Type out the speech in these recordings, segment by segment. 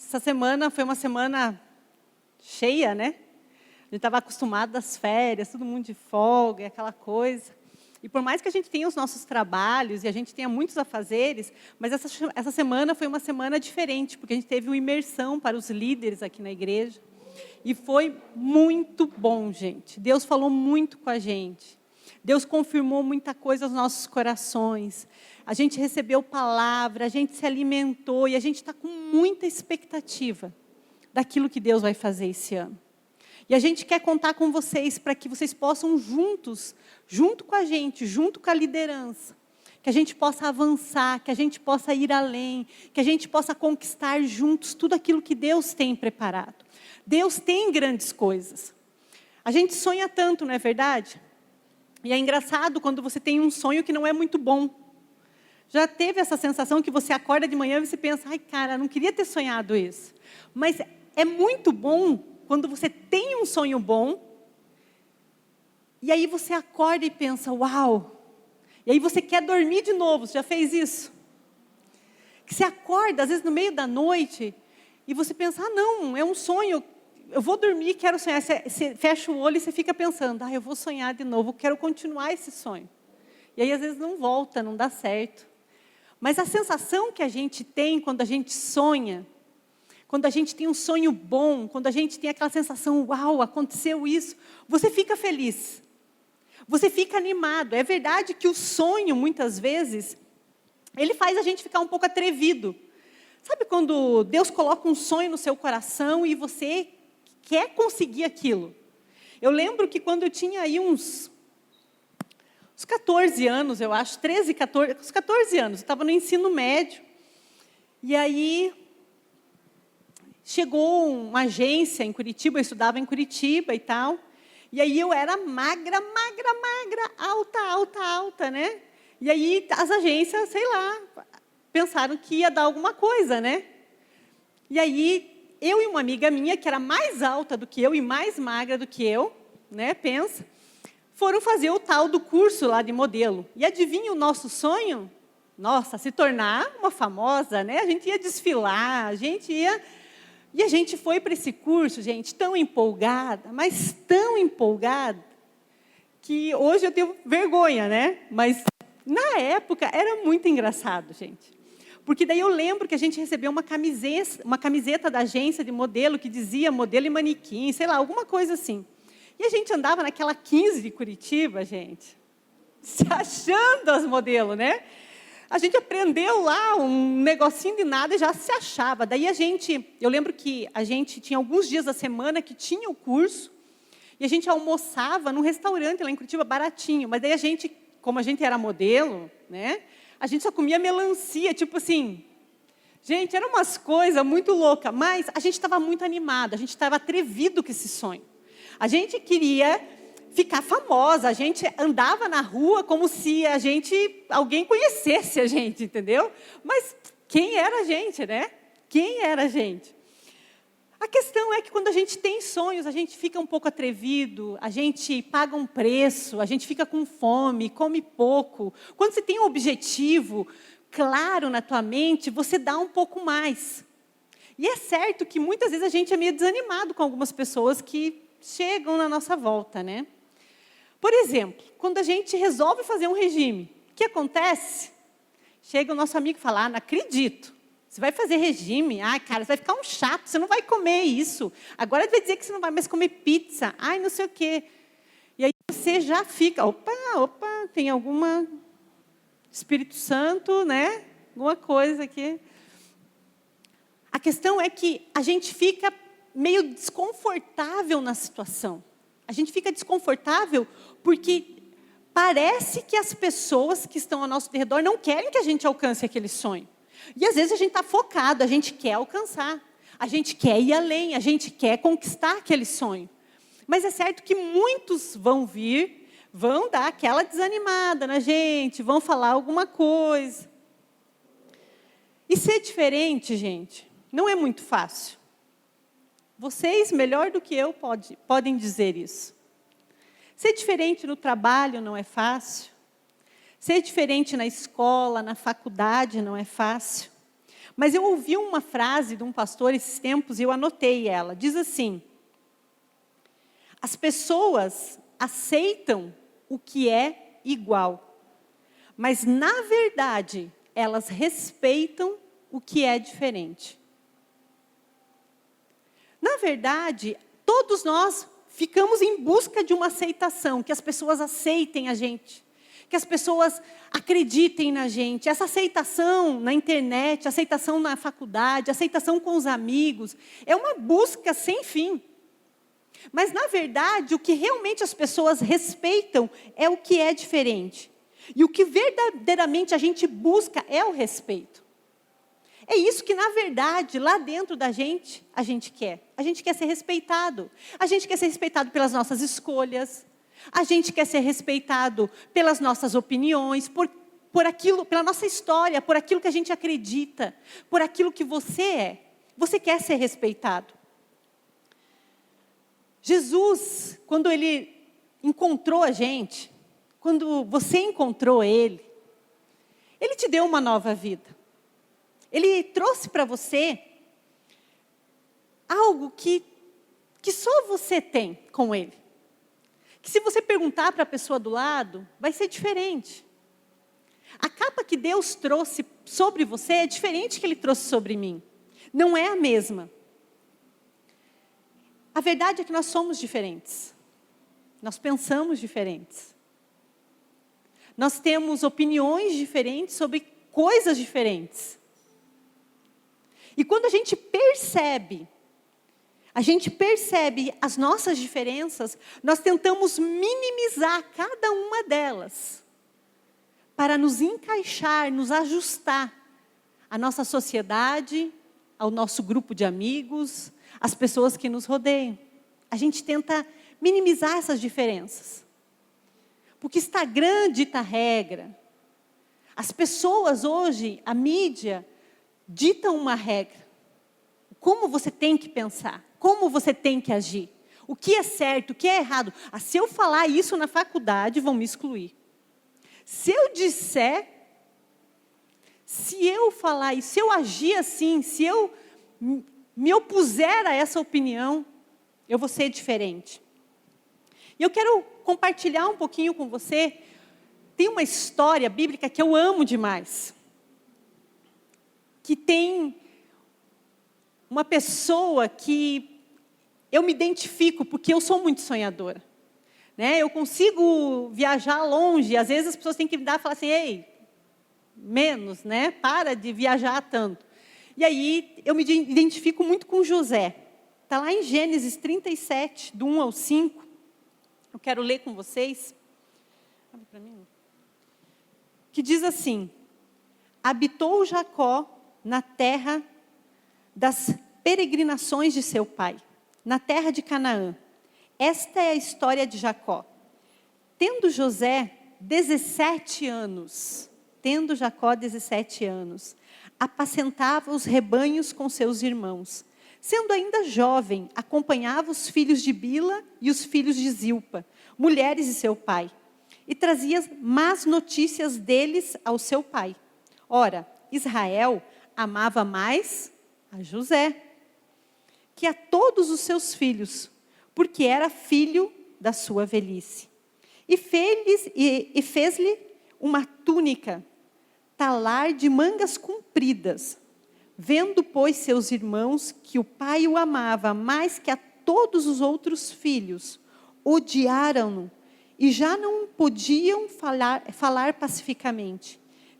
Essa semana foi uma semana cheia, né? A gente estava acostumado às férias, todo mundo de folga e aquela coisa. E por mais que a gente tenha os nossos trabalhos e a gente tenha muitos afazeres, mas essa semana foi uma semana diferente, porque a gente teve uma imersão para os líderes aqui na igreja. E foi muito bom, gente. Deus falou muito com a gente. Deus confirmou muita coisa aos nossos corações. A gente recebeu palavra, a gente se alimentou e a gente está com muita expectativa daquilo que Deus vai fazer esse ano. E a gente quer contar com vocês para que vocês possam juntos, junto com a gente, junto com a liderança, que a gente possa avançar, que a gente possa ir além, que a gente possa conquistar juntos tudo aquilo que Deus tem preparado. Deus tem grandes coisas. A gente sonha tanto, não é verdade? E é engraçado quando você tem um sonho que não é muito bom. Já teve essa sensação que você acorda de manhã e você pensa, ai cara, não queria ter sonhado isso. Mas é muito bom quando você tem um sonho bom, e aí você acorda e pensa, uau! E aí você quer dormir de novo, você já fez isso? Que você acorda, às vezes no meio da noite, e você pensa, ah não, é um sonho, eu vou dormir, quero sonhar. Você fecha o olho e você fica pensando, ah, eu vou sonhar de novo, quero continuar esse sonho. E aí às vezes não volta, não dá certo. Mas a sensação que a gente tem quando a gente sonha, quando a gente tem um sonho bom, quando a gente tem aquela sensação, uau, aconteceu isso, você fica feliz. Você fica animado. É verdade que o sonho, muitas vezes, ele faz a gente ficar um pouco atrevido. Sabe quando Deus coloca um sonho no seu coração e você quer conseguir aquilo? Eu lembro que quando eu tinha aí uns 14 anos, eu acho, 13, 14, uns 14 anos, eu estava no ensino médio, e aí chegou uma agência em Curitiba, eu estudava em Curitiba e tal, e aí eu era magra, alta, né? E aí as agências, sei lá, pensaram que ia dar alguma coisa, né? E aí eu e uma amiga minha, que era mais alta do que eu e mais magra do que eu, né, pensa, foram fazer o tal do curso lá de modelo. E adivinha o nosso sonho? Nossa, se tornar uma famosa, né? A gente ia desfilar, a gente ia... E a gente foi para esse curso, gente, tão empolgada, mas tão empolgada, que hoje eu tenho vergonha, né? Mas na época era muito engraçado, gente. Porque daí eu lembro que a gente recebeu uma camiseta da agência de modelo que dizia modelo e manequim, sei lá, alguma coisa assim. E a gente andava naquela 15 de Curitiba, gente, se achando as modelos, né? A gente aprendeu lá um negocinho de nada e já se achava. Daí eu lembro que a gente tinha alguns dias da semana que tinha o curso, e a gente almoçava num restaurante lá em Curitiba, baratinho. Mas daí a gente, como a gente era modelo, né? A gente só comia melancia, tipo assim. Gente, eram umas coisas muito loucas, mas a gente estava muito animado, a gente estava atrevido com esse sonho. A gente queria ficar famosa, a gente andava na rua como se alguém conhecesse a gente, entendeu? Mas quem era a gente, né? Quem era a gente? A questão é que quando a gente tem sonhos, a gente fica um pouco atrevido, a gente paga um preço, a gente fica com fome, come pouco. Quando você tem um objetivo claro na tua mente, você dá um pouco mais. E é certo que muitas vezes a gente é meio desanimado com algumas pessoas que chegam na nossa volta, né? Por exemplo, quando a gente resolve fazer um regime, o que acontece? Chega o nosso amigo e fala, não acredito, você vai fazer regime? Ai, cara, você vai ficar um chato, você não vai comer isso. Agora vai dizer que você não vai mais comer pizza, ai, não sei o quê. E aí você já fica, opa, tem alguma Espírito Santo, né? Alguma coisa aqui. A questão é que a gente fica meio desconfortável na situação. A gente fica desconfortável porque parece que as pessoas que estão ao nosso redor não querem que a gente alcance aquele sonho. E às vezes a gente está focado, a gente quer alcançar, a gente quer ir além, a gente quer conquistar aquele sonho. Mas é certo que muitos vão vir, vão dar aquela desanimada na gente, vão falar alguma coisa. E ser diferente, gente, não é muito fácil. Vocês, melhor do que eu, podem dizer isso. Ser diferente no trabalho não é fácil. Ser diferente na escola, na faculdade não é fácil. Mas eu ouvi uma frase de um pastor esses tempos e eu anotei ela. Diz assim: as pessoas aceitam o que é igual, mas na verdade elas respeitam o que é diferente. Na verdade, todos nós ficamos em busca de uma aceitação, que as pessoas aceitem a gente, que as pessoas acreditem na gente. Essa aceitação na internet, aceitação na faculdade, aceitação com os amigos, é uma busca sem fim. Mas, na verdade, o que realmente as pessoas respeitam é o que é diferente. E o que verdadeiramente a gente busca é o respeito. É isso que, na verdade, lá dentro da gente, a gente quer. A gente quer ser respeitado. A gente quer ser respeitado pelas nossas escolhas. A gente quer ser respeitado pelas nossas opiniões, por aquilo, pela nossa história, por aquilo que a gente acredita, por aquilo que você é. Você quer ser respeitado. Jesus, quando Ele encontrou a gente, quando você encontrou Ele te deu uma nova vida. Ele trouxe para você algo que só você tem com Ele. Que se você perguntar para a pessoa do lado, vai ser diferente. A capa que Deus trouxe sobre você é diferente que Ele trouxe sobre mim. Não é a mesma. A verdade é que nós somos diferentes. Nós pensamos diferentes. Nós temos opiniões diferentes sobre coisas diferentes. E quando a gente percebe as nossas diferenças, nós tentamos minimizar cada uma delas, para nos encaixar, nos ajustar à nossa sociedade, ao nosso grupo de amigos, às pessoas que nos rodeiam. A gente tenta minimizar essas diferenças. Porque Instagram dita regra. As pessoas hoje, a mídia, ditam uma regra. Como você tem que pensar, como você tem que agir. O que é certo, o que é errado. Se eu falar isso na faculdade, vão me excluir. Se eu disser, se eu falar isso, se eu agir assim, se eu me opuser a essa opinião, eu vou ser diferente. E eu quero compartilhar um pouquinho com você. Tem uma história bíblica que eu amo demais. Que tem uma pessoa que eu me identifico, porque eu sou muito sonhadora. Né? Eu consigo viajar longe, às vezes as pessoas têm que me dar e falar assim, ei, menos, né? Para de viajar tanto. E aí eu me identifico muito com José. Está lá em Gênesis 37, do 1 ao 5. Eu quero ler com vocês. Abre para mim. Que diz assim: habitou Jacó na terra das peregrinações de seu pai, na terra de Canaã. Esta é a história de Jacó. Tendo Jacó 17 anos, apacentava os rebanhos com seus irmãos. Sendo ainda jovem, acompanhava os filhos de Bila e os filhos de Zilpa, mulheres de seu pai, e trazia más notícias deles ao seu pai. Ora, Israel amava mais a José que a todos os seus filhos, porque era filho da sua velhice. E fez-lhe uma túnica, talar de mangas compridas. Vendo, pois, seus irmãos que o pai o amava mais que a todos os outros filhos, odiaram-no e já não podiam falar pacificamente.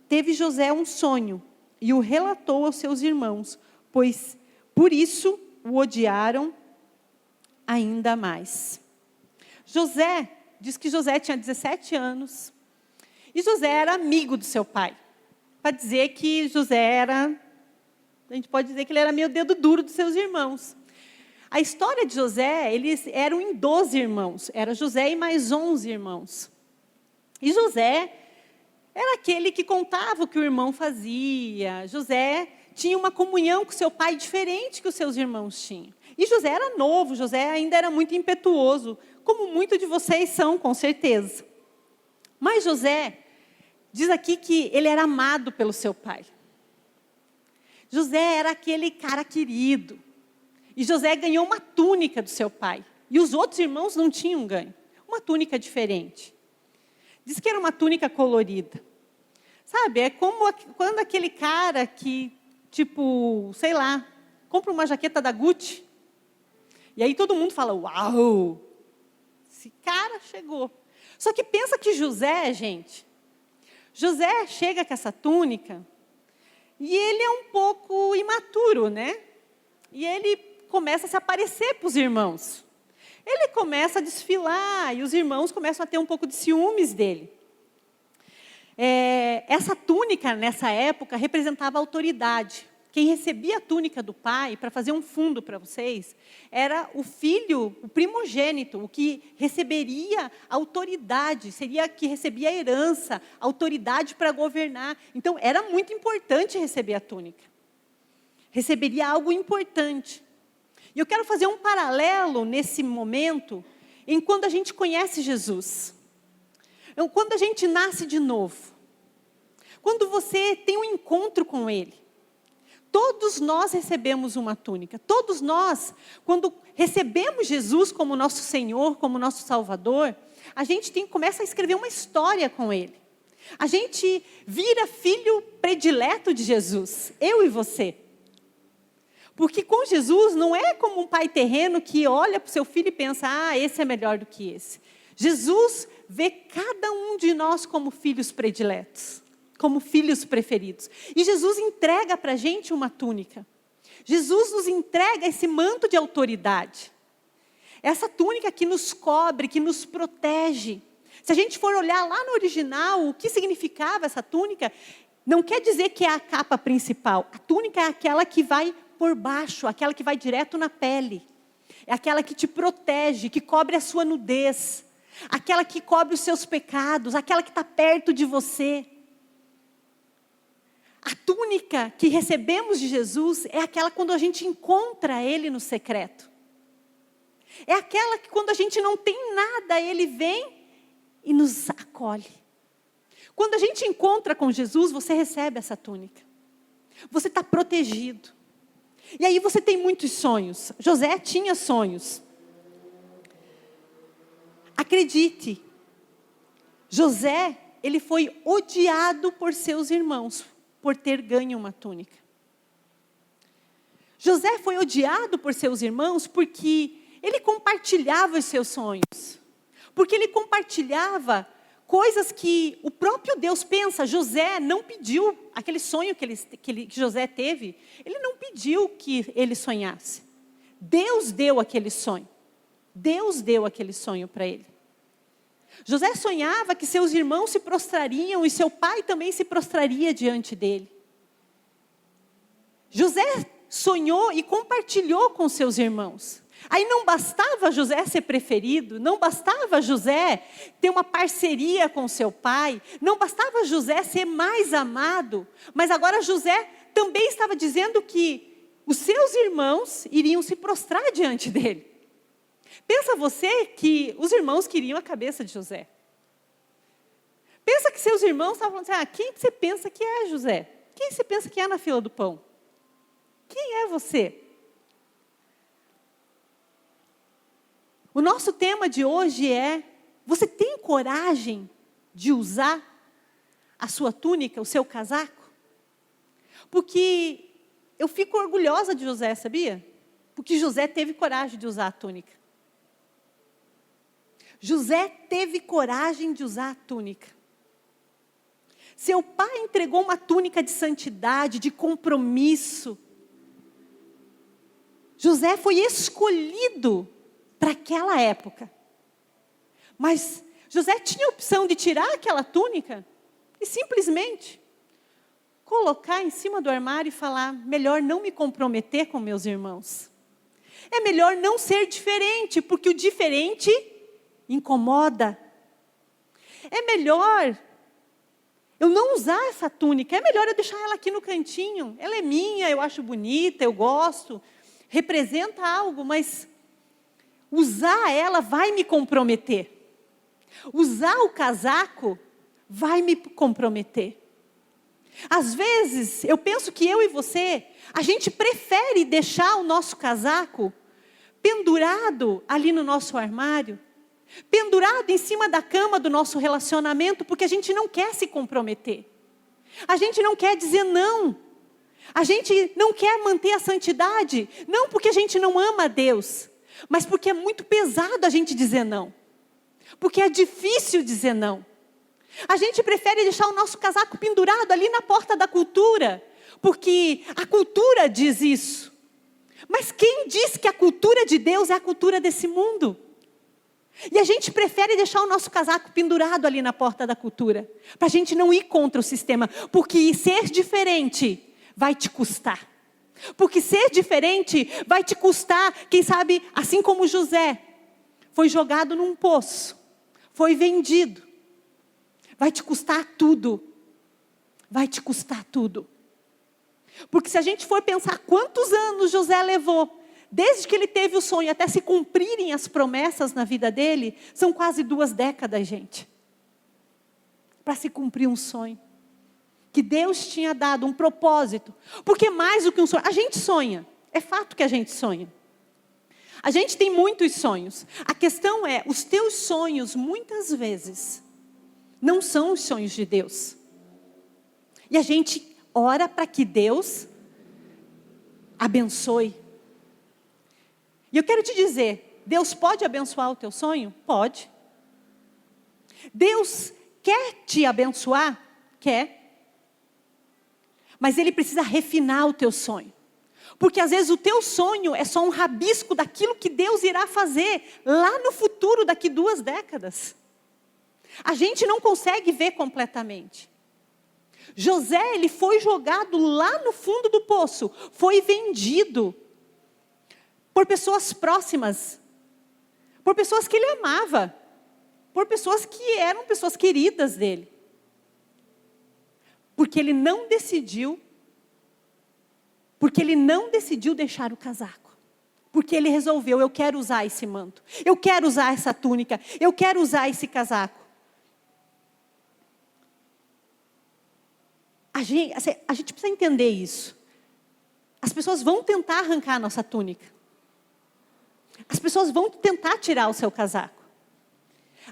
Teve José um sonho e o relatou aos seus irmãos, pois por isso o odiaram ainda mais. Diz que José tinha 17 anos e José era amigo do seu pai. Para dizer que José era, a gente pode dizer que ele era meio dedo duro dos seus irmãos. A história de José, eles eram em 12 irmãos. Era José e mais 11 irmãos. E José era aquele que contava o que o irmão fazia. José tinha uma comunhão com seu pai diferente que os seus irmãos tinham. E José era novo, José ainda era muito impetuoso, como muitos de vocês são, com certeza. Mas José, diz aqui que ele era amado pelo seu pai. José era aquele cara querido. E José ganhou uma túnica do seu pai. E os outros irmãos não tinham ganho. Uma túnica diferente. Diz que era uma túnica colorida. Sabe, é como quando aquele cara que, tipo, sei lá, compra uma jaqueta da Gucci. E aí todo mundo fala, uau, esse cara chegou. Só que pensa que José, gente, José chega com essa túnica e ele é um pouco imaturo, né? E ele começa a se aparecer para os irmãos. Ele começa a desfilar e os irmãos começam a ter um pouco de ciúmes dele. Essa túnica, nessa época, representava a autoridade. Quem recebia a túnica do pai, para fazer um fundo para vocês, era o filho, o primogênito, o que receberia autoridade, seria que recebia a herança, autoridade para governar. Então, era muito importante receber a túnica. Receberia algo importante. E eu quero fazer um paralelo nesse momento, em quando a gente conhece Jesus. Quando a gente nasce de novo. Quando você tem um encontro com Ele. Todos nós recebemos uma túnica. Todos nós, quando recebemos Jesus como nosso Senhor, como nosso Salvador, a gente começa a escrever uma história com Ele. A gente vira filho predileto de Jesus, eu e você. Porque com Jesus não é como um pai terreno que olha para o seu filho e pensa, esse é melhor do que esse. Jesus vê cada um de nós como filhos prediletos, como filhos preferidos. E Jesus entrega para a gente uma túnica. Jesus nos entrega esse manto de autoridade. Essa túnica que nos cobre, que nos protege. Se a gente for olhar lá no original, o que significava essa túnica, não quer dizer que é a capa principal. A túnica é aquela que vai por baixo, aquela que vai direto na pele. É aquela que te protege, que cobre a sua nudez. Aquela que cobre os seus pecados, aquela que está perto de você. A túnica que recebemos de Jesus é aquela quando a gente encontra Ele no secreto. É aquela que quando a gente não tem nada, Ele vem e nos acolhe. Quando a gente encontra com Jesus, você recebe essa túnica. Você está protegido. E aí você tem muitos sonhos. José tinha sonhos. Acredite, José, ele foi odiado por seus irmãos, por ter ganho uma túnica. José foi odiado por seus irmãos porque ele compartilhava os seus sonhos. Porque ele compartilhava coisas que o próprio Deus pensa. José não pediu, aquele sonho que José teve, ele não pediu que ele sonhasse. Deus deu aquele sonho. Deus deu aquele sonho para ele. José sonhava que seus irmãos se prostrariam e seu pai também se prostraria diante dele. José sonhou e compartilhou com seus irmãos. Aí não bastava José ser preferido, não bastava José ter uma parceria com seu pai, não bastava José ser mais amado, mas agora José também estava dizendo que os seus irmãos iriam se prostrar diante dele. Pensa você que os irmãos queriam a cabeça de José. Pensa que seus irmãos estavam falando assim, quem você pensa que é José? Quem você pensa que é na fila do pão? Quem é você? O nosso tema de hoje é, você tem coragem de usar a sua túnica, o seu casaco? Porque eu fico orgulhosa de José, sabia? Porque José teve coragem de usar a túnica. José teve coragem de usar a túnica. Seu pai entregou uma túnica de santidade, de compromisso. José foi escolhido para aquela época. Mas José tinha a opção de tirar aquela túnica e simplesmente colocar em cima do armário e falar, melhor não me comprometer com meus irmãos. É melhor não ser diferente, porque o diferente incomoda. É melhor eu não usar essa túnica, é melhor eu deixar ela aqui no cantinho. Ela é minha, eu acho bonita, eu gosto, representa algo, mas usar ela vai me comprometer. Usar o casaco vai me comprometer. Às vezes, eu penso que eu e você, a gente prefere deixar o nosso casaco pendurado ali no nosso armário, pendurado em cima da cama do nosso relacionamento, porque a gente não quer se comprometer. A gente não quer dizer não. A gente não quer manter a santidade, não porque a gente não ama a Deus, mas porque é muito pesado a gente dizer não. Porque é difícil dizer não. A gente prefere deixar o nosso casaco pendurado ali na porta da cultura, porque a cultura diz isso. Mas quem diz que a cultura de Deus é a cultura desse mundo? E a gente prefere deixar o nosso casaco pendurado ali na porta da cultura, para a gente não ir contra o sistema, porque ser diferente vai te custar. Porque ser diferente vai te custar, quem sabe, assim como José, foi jogado num poço, foi vendido. Vai te custar tudo. Vai te custar tudo. Porque se a gente for pensar quantos anos José levou, desde que ele teve o sonho até se cumprirem as promessas na vida dele, são quase 2 décadas, gente. Para se cumprir um sonho. Que Deus tinha dado um propósito. Porque mais do que um sonho, a gente sonha. É fato que a gente sonha. A gente tem muitos sonhos. A questão é, os teus sonhos, muitas vezes, não são os sonhos de Deus. E a gente ora para que Deus abençoe. E eu quero te dizer, Deus pode abençoar o teu sonho? Pode. Deus quer te abençoar? Quer. Mas Ele precisa refinar o teu sonho. Porque às vezes o teu sonho é só um rabisco daquilo que Deus irá fazer lá no futuro, daqui 2 décadas. A gente não consegue ver completamente. José, ele foi jogado lá no fundo do poço, foi vendido por pessoas próximas, por pessoas que ele amava, por pessoas que eram pessoas queridas dele. Porque ele não decidiu deixar o casaco. Porque ele resolveu, eu quero usar esse manto, eu quero usar essa túnica, eu quero usar esse casaco. A gente precisa entender isso. As pessoas vão tentar arrancar a nossa túnica. As pessoas vão tentar tirar o seu casaco.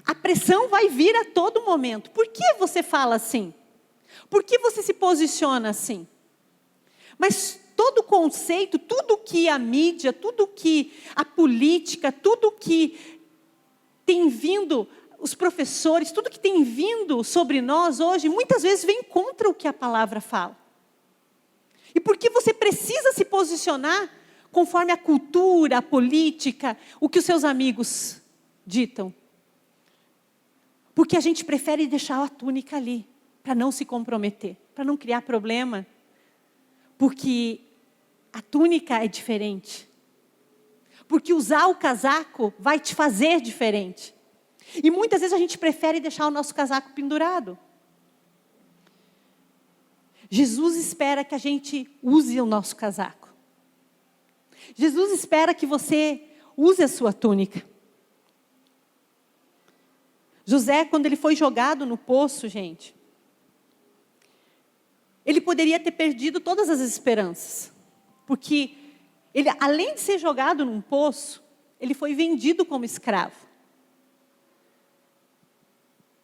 A pressão vai vir a todo momento. Por que você fala assim? Por que você se posiciona assim? Mas todo o conceito, tudo que a mídia, tudo que a política, tudo que tem vindo, os professores, tudo que tem vindo sobre nós hoje, muitas vezes vem contra o que a palavra fala. E porque você precisa se posicionar conforme a cultura, a política, o que os seus amigos ditam. Porque a gente prefere deixar a túnica ali, para não se comprometer, para não criar problema. Porque a túnica é diferente. Porque usar o casaco vai te fazer diferente. E muitas vezes a gente prefere deixar o nosso casaco pendurado. Jesus espera que a gente use o nosso casaco. Jesus espera que você use a sua túnica. José, quando ele foi jogado no poço, gente, ele poderia ter perdido todas as esperanças. Porque ele, além de ser jogado num poço, ele foi vendido como escravo.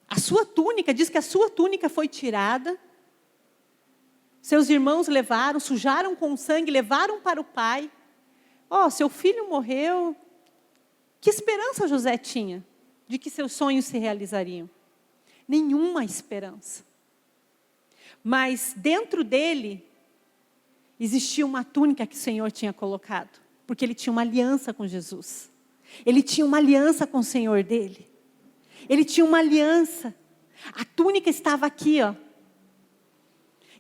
A sua túnica, diz que a sua túnica foi tirada. Seus irmãos levaram, sujaram com sangue, levaram para o pai. Seu filho morreu. Que esperança José tinha de que seus sonhos se realizariam? Nenhuma esperança. Mas dentro dele, existia uma túnica que o Senhor tinha colocado. Porque ele tinha uma aliança com Jesus. Ele tinha uma aliança com o Senhor dele. Ele tinha uma aliança. A túnica estava aqui, ó.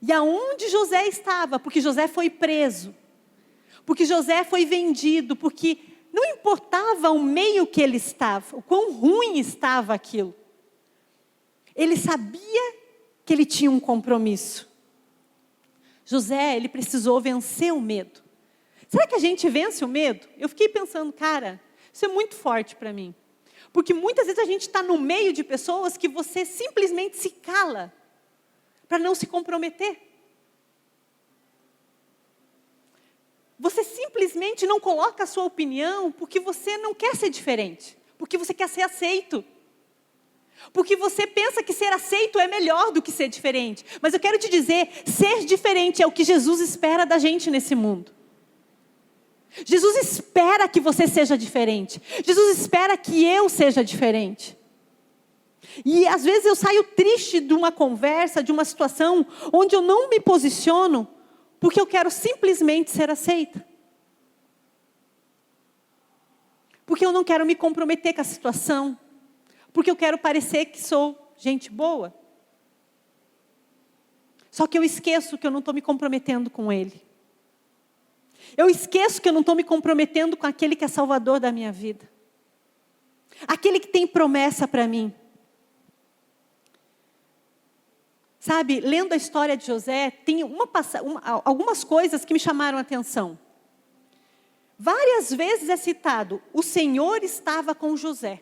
E aonde José estava? Porque José foi preso. Porque José foi vendido. Porque não importava o meio que ele estava, o quão ruim estava aquilo. Ele sabia que ele tinha um compromisso. José, ele precisou vencer o medo. Será que a gente vence o medo? Eu fiquei pensando, cara, isso é muito forte para mim. Porque muitas vezes a gente está no meio de pessoas que você simplesmente se cala para não se comprometer. você simplesmente não coloca a sua opinião porque você não quer ser diferente, porque você quer ser aceito. Porque você pensa que ser aceito é melhor do que ser diferente. Mas eu quero te dizer, ser diferente é o que Jesus espera da gente nesse mundo. Jesus espera que você seja diferente. Jesus espera que eu seja diferente. E às vezes eu saio triste de uma conversa, de uma situação, onde eu não me posiciono, porque eu quero simplesmente ser aceita. Porque eu não quero me comprometer com a situação. Porque eu quero parecer que sou gente boa. Só que eu esqueço que eu não estou me comprometendo com Ele. Eu esqueço que eu não estou me comprometendo com aquele que é Salvador da minha vida. Aquele que tem promessa para mim. Sabe, lendo a história de José, tem algumas coisas que me chamaram a atenção. Várias vezes é citado, o Senhor estava com José.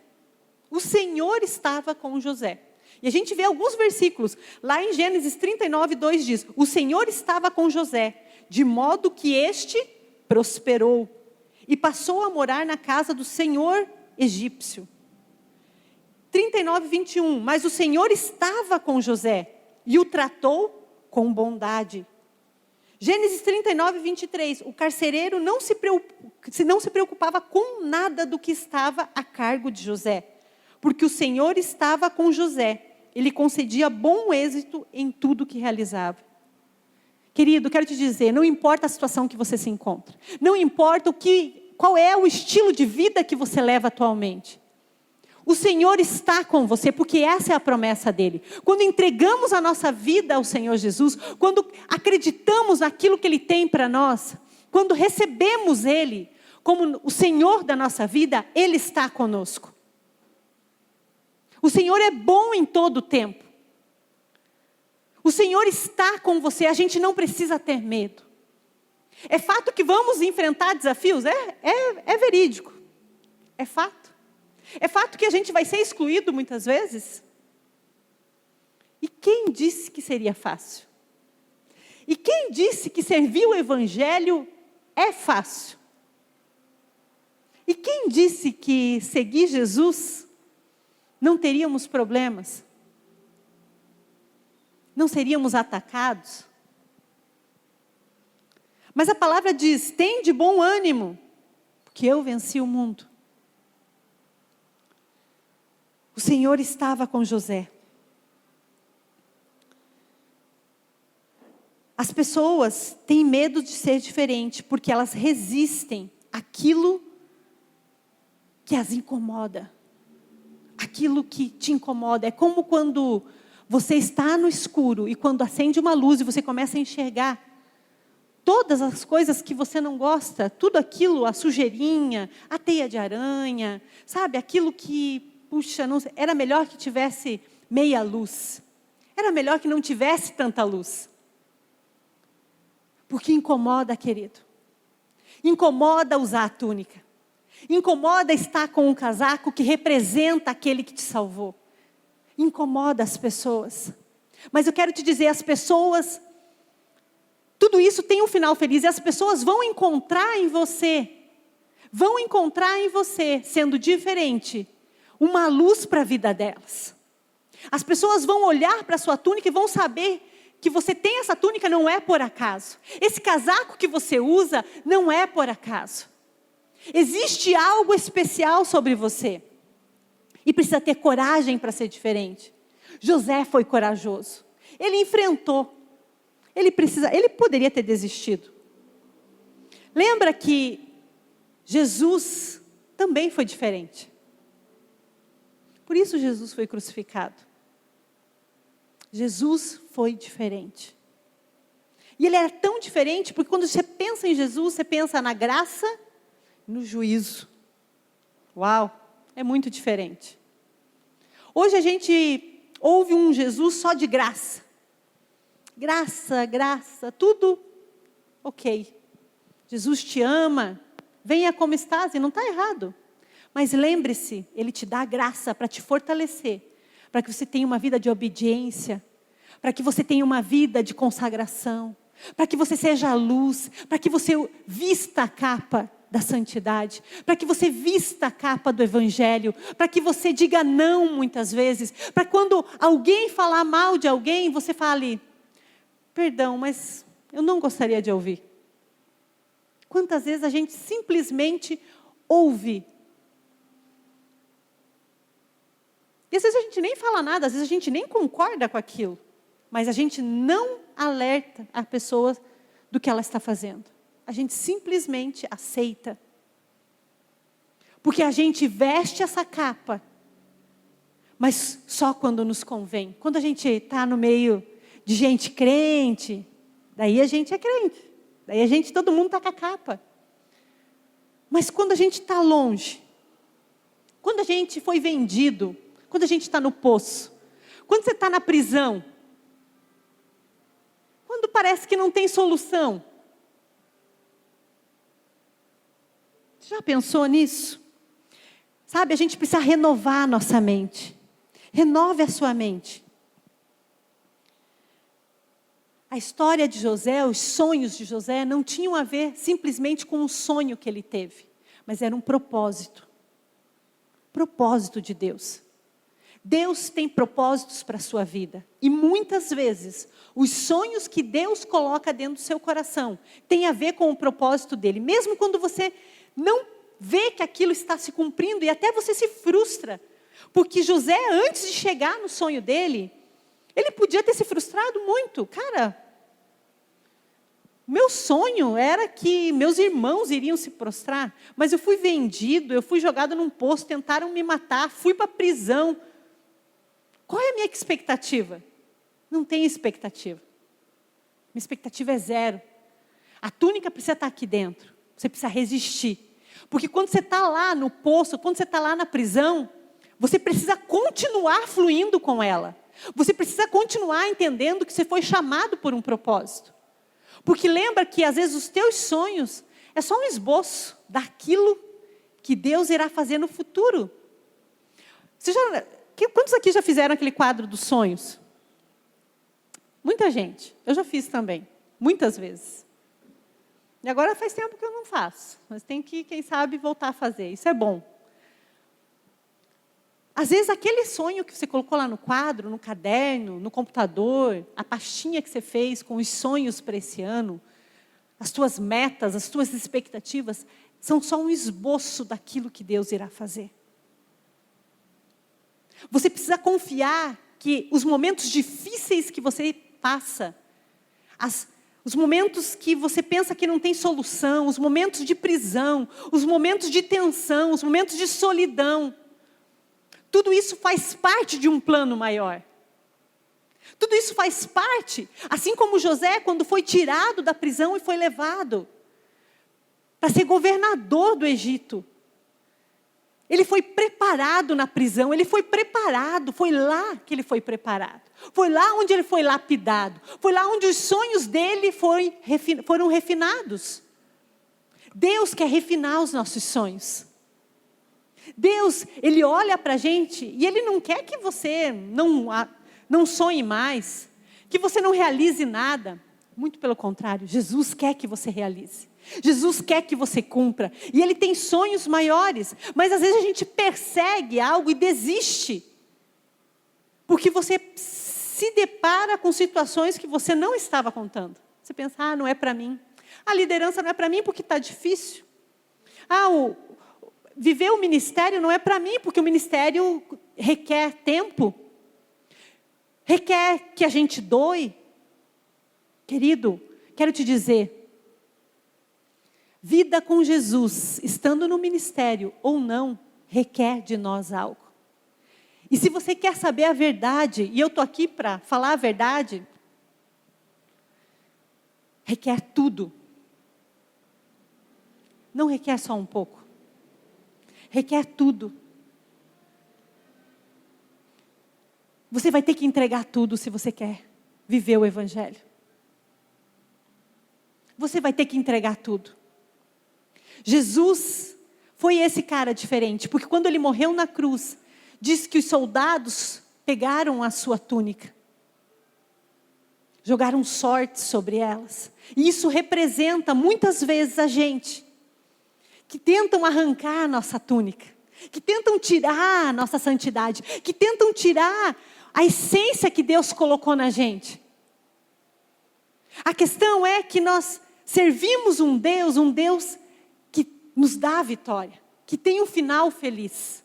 O Senhor estava com José. E a gente vê alguns versículos. Lá em Gênesis 39, 2 diz, o Senhor estava com José, de modo que este prosperou. E passou a morar na casa do Senhor egípcio. 39, 21, mas o Senhor estava com José e o tratou com bondade. Gênesis 39, 23, o carcereiro não se preocupava com nada do que estava a cargo de José. Porque o Senhor estava com José. Ele concedia bom êxito em tudo que realizava. Querido, quero te dizer, não importa a situação que você se encontra. Não importa qual é o estilo de vida que você leva atualmente. O Senhor está com você, porque essa é a promessa dEle. Quando entregamos a nossa vida ao Senhor Jesus, quando acreditamos naquilo que Ele tem para nós, quando recebemos Ele como o Senhor da nossa vida, Ele está conosco. O Senhor é bom em todo o tempo. O Senhor está com você, a gente não precisa ter medo. É fato que vamos enfrentar desafios? É verídico. É fato. É fato que a gente vai ser excluído muitas vezes. E quem disse que seria fácil? E quem disse que servir o Evangelho é fácil? E quem disse que seguir Jesus não teríamos problemas? Não seríamos atacados? Mas a palavra diz, tem de bom ânimo, porque eu venci o mundo. O Senhor estava com José. As pessoas têm medo de ser diferente, porque elas resistem àquilo que as incomoda. Aquilo que te incomoda. É como quando você está no escuro e quando acende uma luz e você começa a enxergar todas as coisas que você não gosta, tudo aquilo, a sujeirinha, a teia de aranha, sabe? Aquilo que, puxa, não, era melhor que tivesse meia luz. Era melhor que não tivesse tanta luz. Porque incomoda, querido. Incomoda usar a túnica. Incomoda estar com um casaco que representa aquele que te salvou. Incomoda as pessoas. Mas eu quero te dizer, as pessoas, tudo isso tem um final feliz. E as pessoas vão encontrar em você, sendo diferente, uma luz para a vida delas. As pessoas vão olhar para a sua túnica e vão saber que você tem essa túnica não é por acaso. Esse casaco que você usa não é por acaso. Existe algo especial sobre você. E precisa ter coragem para ser diferente. José foi corajoso. Ele enfrentou. Ele poderia ter desistido. Lembra que Jesus também foi diferente. Por isso Jesus foi crucificado. Jesus foi diferente. E ele era tão diferente, porque quando você pensa em Jesus, você pensa na graça, no juízo. Uau, é muito diferente. Hoje a gente ouve um Jesus só de graça. Graça, tudo ok. Jesus te ama, venha como estás, e não está errado. Mas lembre-se, Ele te dá graça para te fortalecer, para que você tenha uma vida de obediência, para que você tenha uma vida de consagração, para que você seja a luz, para que você vista a capa da santidade, para que você vista a capa do evangelho, para que você diga não muitas vezes, para quando alguém falar mal de alguém, você fale, perdão, mas eu não gostaria de ouvir. Quantas vezes a gente simplesmente ouve? E às vezes a gente nem fala nada, às vezes a gente nem concorda com aquilo, mas a gente não alerta a pessoa do que ela está fazendo. A gente simplesmente aceita. Porque a gente veste essa capa, mas só quando nos convém. Quando a gente está no meio de gente crente, daí a gente é crente. Daí todo mundo está com a capa. Mas quando a gente está longe, quando a gente foi vendido, quando a gente está no poço, quando você está na prisão, quando parece que não tem solução, você já pensou nisso? Sabe, a gente precisa renovar a nossa mente. Renove a sua mente. A história de José, os sonhos de José, não tinham a ver simplesmente com um sonho que ele teve, mas era um propósito. Propósito de Deus. Deus tem propósitos para a sua vida. E muitas vezes, os sonhos que Deus coloca dentro do seu coração têm a ver com o propósito dele. Mesmo quando você não vê que aquilo está se cumprindo e até você se frustra. Porque José, antes de chegar no sonho dele, ele podia ter se frustrado muito. Cara, meu sonho era que meus irmãos iriam se prostrar, mas eu fui vendido, eu fui jogado num poço, tentaram me matar, fui para a prisão. Qual é a minha expectativa? Não tem expectativa. Minha expectativa é zero. A túnica precisa estar aqui dentro. Você precisa resistir. Porque quando você está lá no poço, quando você está lá na prisão, você precisa continuar fluindo com ela. Você precisa continuar entendendo que você foi chamado por um propósito. Porque lembra que às vezes os teus sonhos é só um esboço daquilo que Deus irá fazer no futuro. Quantos aqui já fizeram aquele quadro dos sonhos? Muita gente. Eu já fiz também. Muitas vezes. E agora faz tempo que eu não faço. Mas tem que, quem sabe, voltar a fazer. Isso é bom. Às vezes aquele sonho que você colocou lá no quadro, no caderno, no computador, a pastinha que você fez com os sonhos para esse ano, as tuas metas, as tuas expectativas, são só um esboço daquilo que Deus irá fazer. Você precisa confiar que os momentos difíceis que você passa, os momentos que você pensa que não tem solução, os momentos de prisão, os momentos de tensão, os momentos de solidão, tudo isso faz parte de um plano maior. Tudo isso faz parte, assim como José, quando foi tirado da prisão e foi levado para ser governador do Egito. Ele foi preparado na prisão, ele foi preparado, foi lá que ele foi preparado. Foi lá onde ele foi lapidado, foi lá onde os sonhos dele foram refinados. Deus quer refinar os nossos sonhos. Deus, Ele olha para a gente e Ele não quer que você não sonhe mais, que você não realize nada. Muito pelo contrário, Jesus quer que você realize. Jesus quer que você cumpra. E Ele tem sonhos maiores. Mas às vezes a gente persegue algo e desiste. Porque você se depara com situações que você não estava contando. Você pensa, não é para mim. A liderança não é para mim porque está difícil. Viver o ministério não é para mim, porque o ministério requer tempo. Requer que a gente doe. Querido, quero te dizer, vida com Jesus, estando no ministério ou não, requer de nós algo. E se você quer saber a verdade, e eu estou aqui para falar a verdade, requer tudo. Não requer só um pouco. Requer tudo. Você vai ter que entregar tudo se você quer viver o Evangelho. Você vai ter que entregar tudo. Jesus foi esse cara diferente, porque quando ele morreu na cruz, diz que os soldados pegaram a sua túnica. jogaram sorte sobre elas. E isso representa muitas vezes a gente, que tentam arrancar a nossa túnica, que tentam tirar a nossa santidade, que tentam tirar a essência que Deus colocou na gente. A questão é que nós servimos um Deus que nos dá a vitória, que tem um final feliz.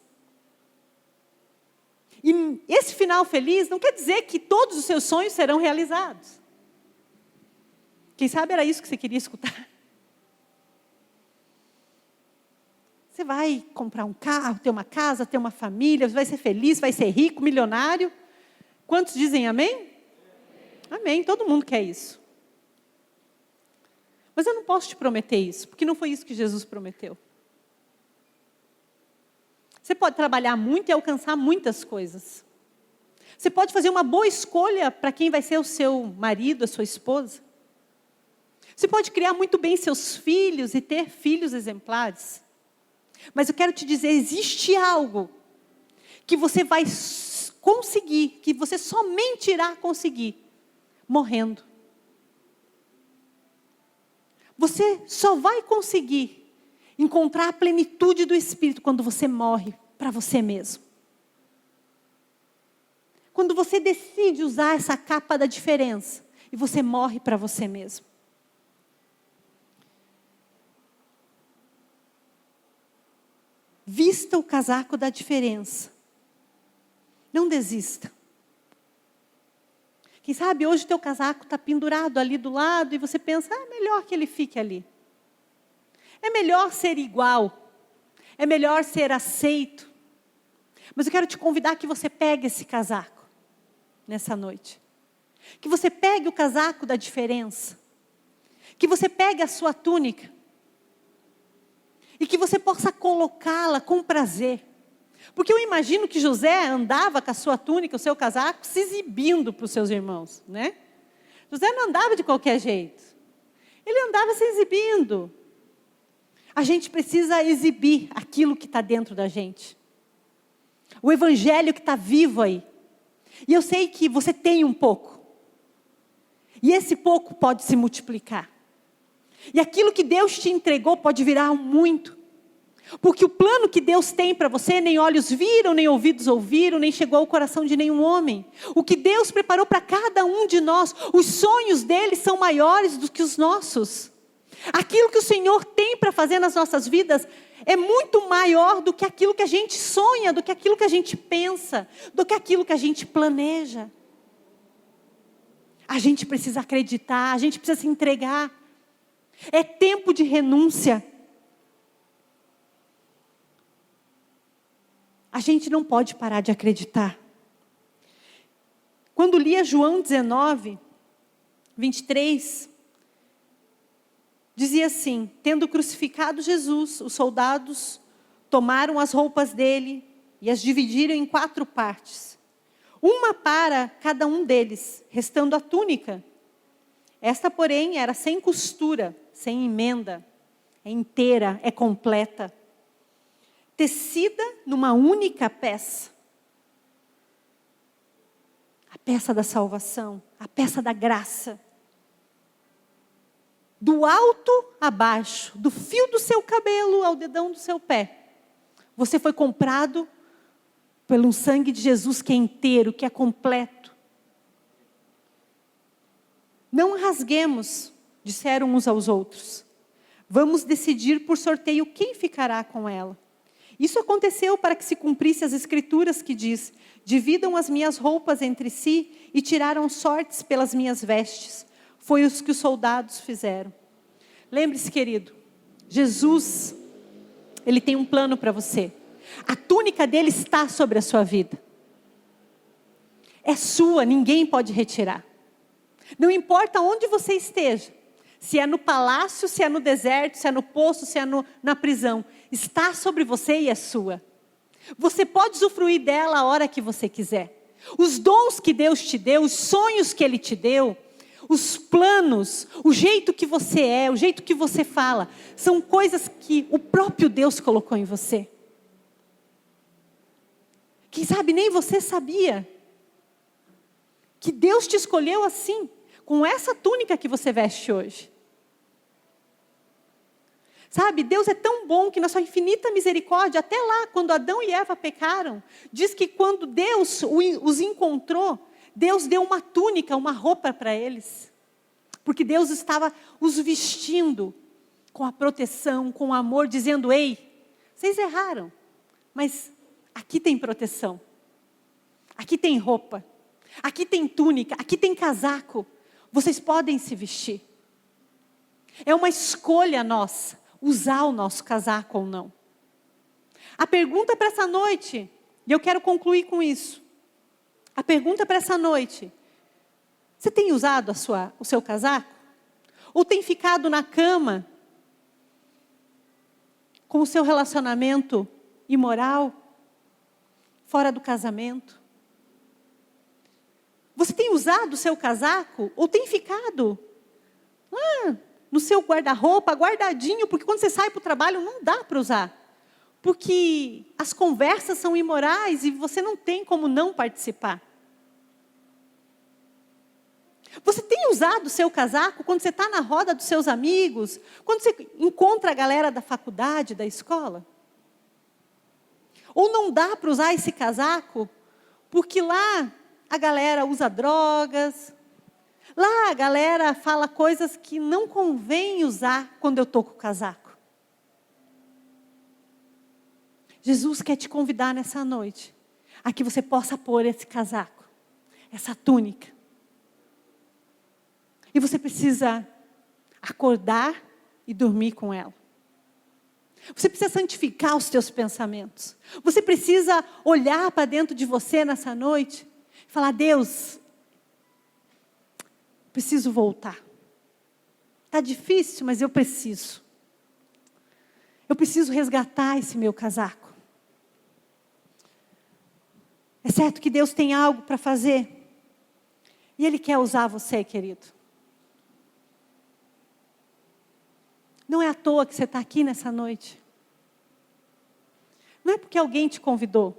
E esse final feliz não quer dizer que todos os seus sonhos serão realizados. Quem sabe era isso que você queria escutar. Você vai comprar um carro, ter uma casa, ter uma família, você vai ser feliz, vai ser rico, milionário. Quantos dizem amém? Amém, todo mundo quer isso. Mas eu não posso te prometer isso, porque não foi isso que Jesus prometeu. Você pode trabalhar muito e alcançar muitas coisas. Você pode fazer uma boa escolha para quem vai ser o seu marido, a sua esposa. Você pode criar muito bem seus filhos e ter filhos exemplares. Mas eu quero te dizer, existe algo que você vai conseguir, que você somente irá conseguir, morrendo. Você só vai conseguir encontrar a plenitude do Espírito quando você morre para você mesmo. Quando você decide usar essa capa da diferença e você morre para você mesmo. Vista o casaco da diferença. Não desista. Quem sabe hoje o teu casaco está pendurado ali do lado e você pensa, é melhor que ele fique ali. É melhor ser igual. É melhor ser aceito. Mas eu quero te convidar que você pegue esse casaco nessa noite. Que você pegue o casaco da diferença. Que você pegue a sua túnica. E que você possa colocá-la com prazer. Porque eu imagino que José andava com a sua túnica, o seu casaco, se exibindo para os seus irmãos, né? José não andava de qualquer jeito. Ele andava se exibindo. A gente precisa exibir aquilo que está dentro da gente. O evangelho que está vivo aí. E eu sei que você tem um pouco. E esse pouco pode se multiplicar. E aquilo que Deus te entregou pode virar um muito. Porque o plano que Deus tem para você, nem olhos viram, nem ouvidos ouviram, nem chegou ao coração de nenhum homem. O que Deus preparou para cada um de nós, os sonhos dele são maiores do que os nossos. Aquilo que o Senhor tem para fazer nas nossas vidas é muito maior do que aquilo que a gente sonha, do que aquilo que a gente pensa, do que aquilo que a gente planeja. A gente precisa acreditar, a gente precisa se entregar. É tempo de renúncia. A gente não pode parar de acreditar. Quando lia João 19, 23, dizia assim, tendo crucificado Jesus, os soldados tomaram as roupas dele e as dividiram em 4 partes. Uma para cada um deles, restando a túnica. Esta, porém, era sem costura, sem emenda, é inteira, é completa. Tecida numa única peça. A peça da salvação, a peça da graça. Do alto a baixo, do fio do seu cabelo ao dedão do seu pé. Você foi comprado pelo sangue de Jesus que é inteiro, que é completo. Não rasguemos, disseram uns aos outros. Vamos decidir por sorteio quem ficará com ela. Isso aconteceu para que se cumprisse as escrituras que diz, dividam as minhas roupas entre si e tiraram sortes pelas minhas vestes. Foi o que os soldados fizeram. Lembre-se, querido, Jesus, Ele tem um plano para você. A túnica dele está sobre a sua vida. É sua, ninguém pode retirar. Não importa onde você esteja. Se é no palácio, se é no deserto, se é no poço, se é na prisão. Está sobre você e é sua. Você pode usufruir dela a hora que você quiser. Os dons que Deus te deu, os sonhos que Ele te deu, os planos, o jeito que você é, o jeito que você fala, são coisas que o próprio Deus colocou em você. Quem sabe nem você sabia que Deus te escolheu assim. com essa túnica que você veste hoje. Sabe, Deus é tão bom que na sua infinita misericórdia, até lá, quando Adão e Eva pecaram, diz que quando Deus os encontrou, Deus deu uma túnica, uma roupa para eles. Porque Deus estava os vestindo com a proteção, com o amor, dizendo: ei, vocês erraram, mas aqui tem proteção, aqui tem roupa, aqui tem túnica, aqui tem casaco, vocês podem se vestir. É uma escolha nossa, usar o nosso casaco ou não. A pergunta para essa noite, e eu quero concluir com isso. A pergunta para essa noite: você tem usado o seu casaco? Ou tem ficado na cama com o seu relacionamento imoral, fora do casamento? Você tem usado o seu casaco? Ou tem ficado lá no seu guarda-roupa, guardadinho, porque quando você sai para o trabalho não dá para usar? Porque as conversas são imorais e você não tem como não participar. Você tem usado o seu casaco quando você está na roda dos seus amigos? Quando você encontra a galera da faculdade, da escola? Ou não dá para usar esse casaco porque lá a galera usa drogas, lá a galera fala coisas que não convém usar quando eu estou com o casaco? Jesus quer te convidar nessa noite a que você possa pôr esse casaco, essa túnica. E você precisa acordar e dormir com ela. Você precisa santificar os teus pensamentos. Você precisa olhar para dentro de você nessa noite e falar: Deus, preciso voltar. Está difícil, mas eu preciso. Eu preciso resgatar esse meu casaco. É certo que Deus tem algo para fazer. E Ele quer usar você, querido. Não é à toa que você está aqui nessa noite. Não é porque alguém te convidou.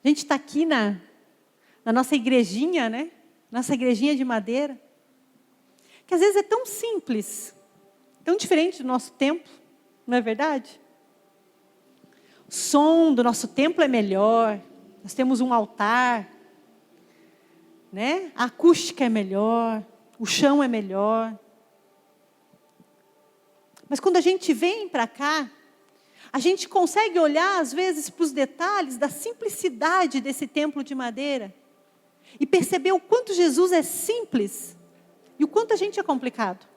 A gente está aqui na nossa igrejinha, né? Nossa igrejinha de madeira. Que às vezes é tão simples, tão diferente do nosso templo, não é verdade? O som do nosso templo é melhor. Nós temos um altar, né? A acústica é melhor, o chão é melhor. Mas quando a gente vem para cá, a gente consegue olhar às vezes para os detalhes da simplicidade desse templo de madeira e perceber o quanto Jesus é simples e o quanto a gente é complicado.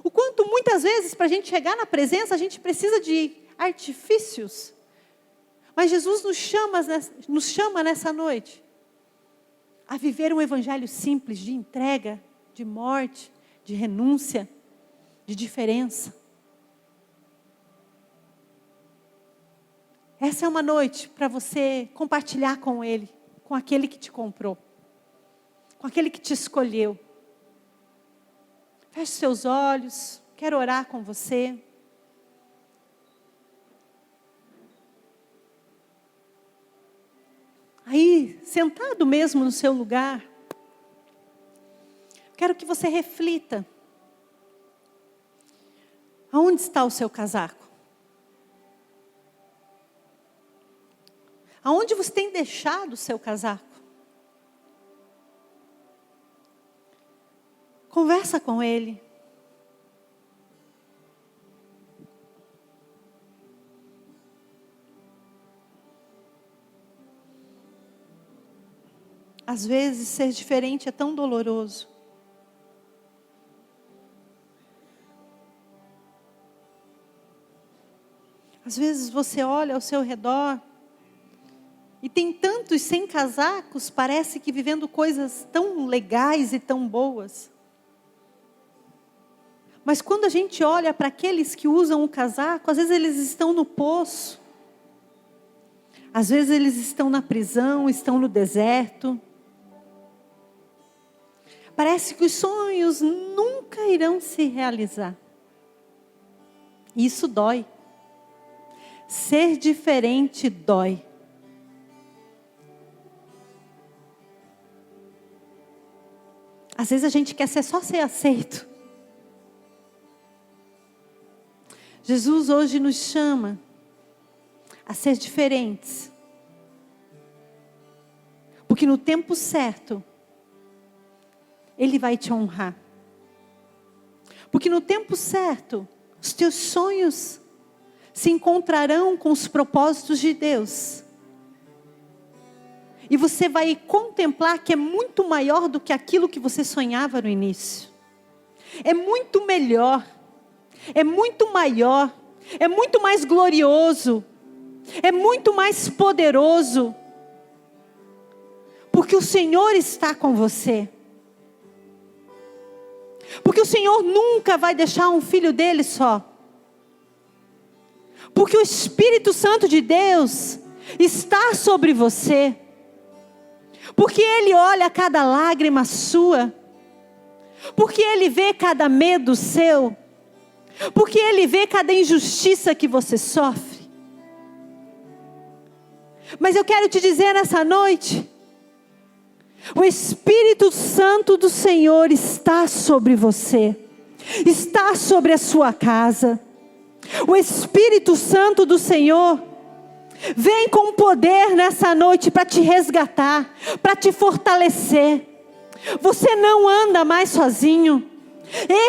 O quanto muitas vezes para a gente chegar na presença a gente precisa de artifícios. Mas Jesus nos chama nessa noite a viver um evangelho simples de entrega, de morte, de renúncia, de diferença. Essa é uma noite para você compartilhar com Ele, com aquele que te comprou, com aquele que te escolheu. Feche seus olhos, quero orar com você. Aí, sentado mesmo no seu lugar, quero que você reflita. Aonde está o seu casaco? Aonde você tem deixado o seu casaco? Conversa com ele. Às vezes, ser diferente é tão doloroso. Às vezes, você olha ao seu redor e tem tantos sem casacos, parece que vivendo coisas tão legais e tão boas. Mas quando a gente olha para aqueles que usam o casaco, às vezes eles estão no poço. Às vezes eles estão na prisão, estão no deserto. Parece que os sonhos nunca irão se realizar. E isso dói. Ser diferente dói. Às vezes a gente quer só ser aceito. Jesus hoje nos chama a ser diferentes. Porque no tempo certo, Ele vai te honrar. Porque no tempo certo, os teus sonhos se encontrarão com os propósitos de Deus. E você vai contemplar que é muito maior do que aquilo que você sonhava no início. É muito melhor. É muito maior. É muito mais glorioso. É muito mais poderoso. Porque o Senhor está com você. Porque o Senhor nunca vai deixar um filho dele só. Porque o Espírito Santo de Deus está sobre você. Porque Ele olha cada lágrima sua. Porque Ele vê cada medo seu. Porque Ele vê cada injustiça que você sofre. Mas eu quero te dizer nessa noite, o Espírito Santo do Senhor está sobre você. Está sobre a sua casa. O Espírito Santo do Senhor vem com poder nessa noite para te resgatar, para te fortalecer. Você não anda mais sozinho.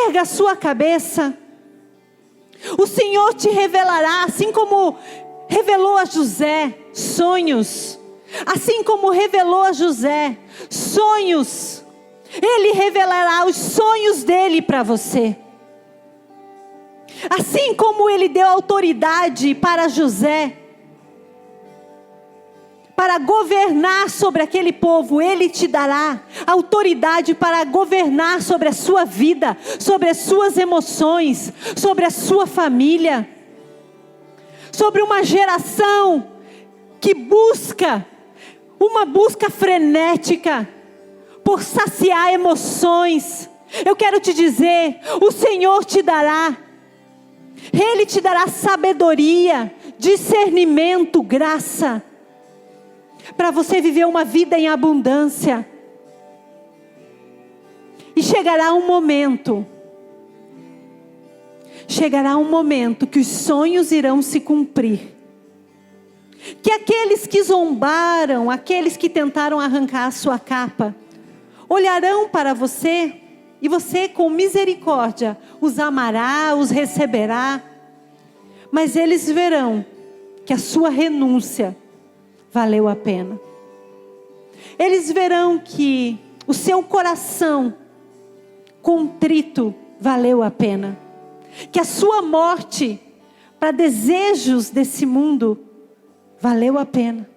Erga a sua cabeça. O Senhor te revelará, assim como revelou a José, sonhos. Assim como revelou a José, sonhos. Ele revelará os sonhos dele para você. Assim como Ele deu autoridade para José, para governar sobre aquele povo, Ele te dará autoridade para governar sobre a sua vida, sobre as suas emoções, sobre a sua família, sobre uma geração que busca, uma busca frenética por saciar emoções. Eu quero te dizer, o Senhor te dará. Ele te dará sabedoria, discernimento, graça, para você viver uma vida em abundância. E chegará um momento que os sonhos irão se cumprir. Que aqueles que zombaram, aqueles que tentaram arrancar a sua capa, olharão para você. E você com misericórdia os amará, os receberá. Mas eles verão que a sua renúncia valeu a pena. Eles verão que o seu coração contrito valeu a pena. Que a sua morte para desejos desse mundo valeu a pena.